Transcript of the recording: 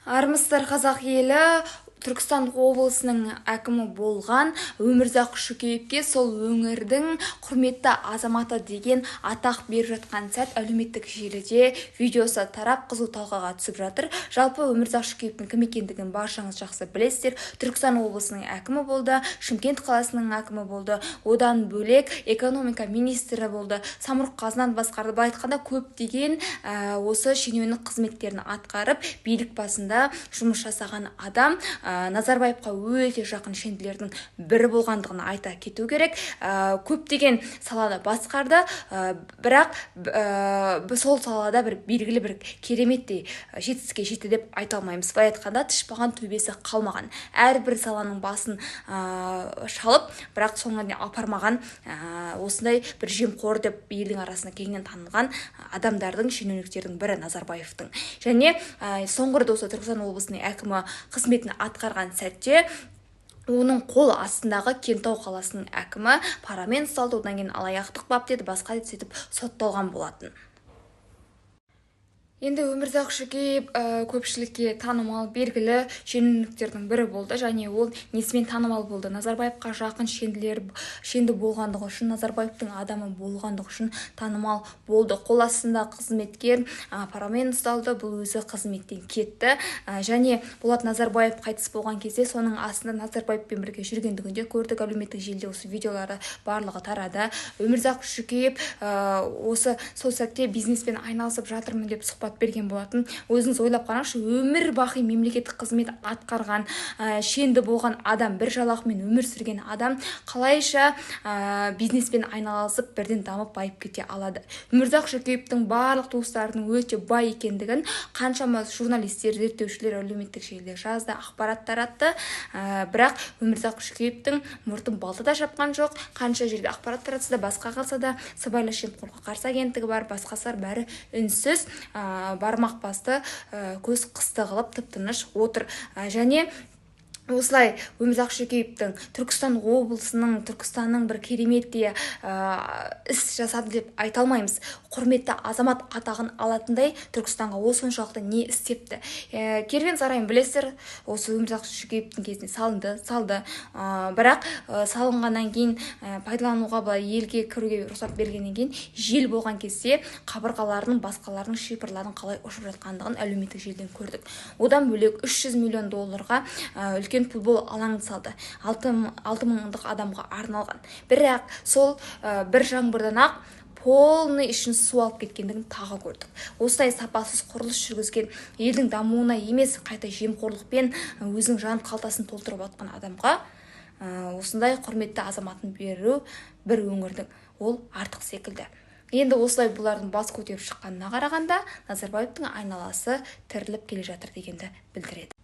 Армысыздар, қазақ елі. Түркістан облысының әкімі болған Өмірзақ Шөкеевке сол өңірдің құрметті азаматы деген атақ беріп жатқан сәт әлеуметтік желіде видеосы тарап қызу талқыға түсіп жатыр. Жалпы Өмірзақ Шөкеевтің кім екендігін баршаңыз жақсы білесіздер. Түркістан облысының әкімі болды, Шымкент қаласының әкімі болды, одан бөлек экономика министрі болды, самұрық-қазынаны басқарды. Былай айтқанда көптеген осы шенеунік қызметтерін атқарып, билік басында жұмыс жасаған адам. Назарбаевқа өте жақын шенділердің бірі болғандығын айта кету керек. Көптеген саланы басқарды, бірақ сол салада бір белгілі бір кереметтей жетістікке жетті деп айта алмаймыз. Былай айтқанда тышпаған төбесі қалмаған. Әрбір саланың басын шалып, бірақ соңына дейін апармаған осындай бір жемқор деп елдің арасында кеңінен танылған адамдардың, шенеуніктердің бірі Назарбаевтың. Және соңғы рет осы Түркістан облысының әкімі қызметін атқарған сәтте оның қол астындағы Кентау қаласының әкімі парамен ұсталды, одан кейін алаяқтық бап деді, басқа деді, сөйтіп сотталған болатын. Енді Өмірзақ Шөкеев көпшілікке танымал, белгілі шенеуніктердің бірі болды, және ол несімен танымал болды? Назарбаевқа жақын шенді болғандығы үшін, Назарбаевтың адамы болғандығы үшін танымал болды. Қол астында қызметкер парамен ұсталды, бұл өзі қызметтен кетті. Және Болат Назарбаев қайтыс болған кезде соның астында Назарбаевпен бірге жүргендігінде көрдік. Әлеуметтік желіде осы видеолары барлығы тарады. Өмірзақ Шөкеев осы сол сәтте бизнеспен айналысып жатырмын деп сұхбат берген болатын. Өзіңіз ойлап қараңызшы, өмір бақи мемлекеттік қызмет атқарған, шенді болған адам, бір жалақымен өмір сүрген адам қалайша бизнеспен айналысып бірден дамып байып кете алады? Өмірзақ Шөкеевтің барлық туыстарының өте бай екендігін қаншама журналистер, зерттеушілер әлеуметтік желіде жазды, ақпарат таратты. Бірақ Өмірзақ Шөкеевтің мұртын балта да шапқан жоқ. Қанша жерде ақпарат таратса да, басқа қалса да, сыбайлас жемқорлыққа қарсы агенттігі бар, басқасылар бәрі үнсіз, бармақ басты, көз қысты қылып тып-тыныш отыр. Және осылай Өмірзақ Шөкеевтің Түркістан облысының, Түркістанның бір кереметтей іс жасады деп айта алмаймыз. Құрметті азамат атағын алатындай Түркістанға ол соншалықты не істепті? Керуен сарайын білесіздер, осы Өмірзақ Шөкеевтің кезінде салды. Бірақ салынғаннан кейін пайдалануға, былай елге кіруге рұқсат бергеннен кейін жел болған кезде қабырғаларының, басқаларының шипырлардың қалай ұшып жатқандығын әлеуметтік желіден көрдік. Одан бөлек $300 миллион үлкен футбол алаңын салды. 6.000 адамға арналған. Бірақ сол бір жаңбырдан ақ полный ішін су алып кеткендігін тағы көрдік. Осылай сапасыз құрылыс жүргізген, елдің дамуына емес, қайта жемқорлықпен өзінің жан қалтасын толтырып жатқан адамға осындай құрметті азаматын беру бір өңірдің ол артық секілді. Енді осылай бұлардың бас көтеріп шыққанына қарағанда Назарбаевтың айналасы тіріліп келе жатыр дегенді білдіреді.